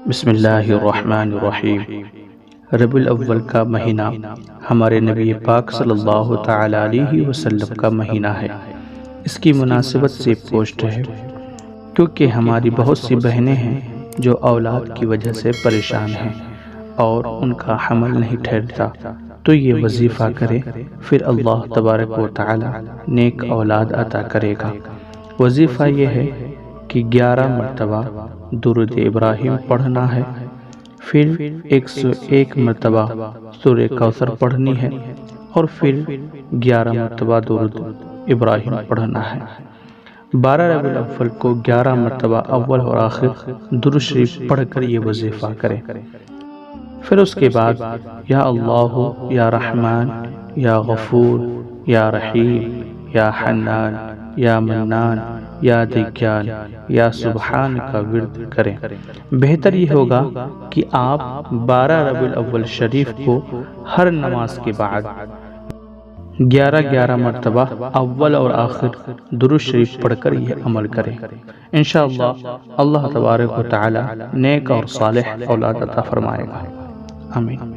بسم اللہ الرحمن الرحیم۔ ربیع الاول کا مہینہ ہمارے نبی پاک صلی اللہ تعالی علیہ وسلم کا مہینہ ہے۔ اس کی مناسبت سے پوچھتے ہیں کیونکہ ہماری بہت سی بہنیں ہیں جو اولاد کی وجہ سے پریشان ہیں اور ان کا حمل نہیں ٹھہرتا، تو یہ وظیفہ کرے، پھر اللہ تبارک و تعالی نیک اولاد عطا کرے گا۔ وظیفہ یہ ہے کہ 11 مرتبہ درود ابراہیم پڑھنا ہے، پھر 101 مرتبہ سورہ کوثر پڑھنی ہے، اور پھر 11 مرتبہ درود ابراہیم پڑھنا ہے۔ 12 ربیع الاول کو 11 مرتبہ اول اور آخر درود شریف پڑھ کر یہ وظیفہ کریں۔ پھر اس کے بعد یا اللہ، یا رحمان، یا غفور، یا رحیم، یا حنان، یا منان، یا دیان، یا سبحان کا ورد کریں۔ بہتر یہ ہوگا کہ آپ 12 ربیع الاول شریف کو ہر نماز کے بعد 11 مرتبہ اول اور آخر درود شریف پڑھ کر یہ عمل کریں۔ انشاءاللہ اللہ تبارک و تعالی نیک اور صالح اولاد عطا فرمائے گا۔ آمین۔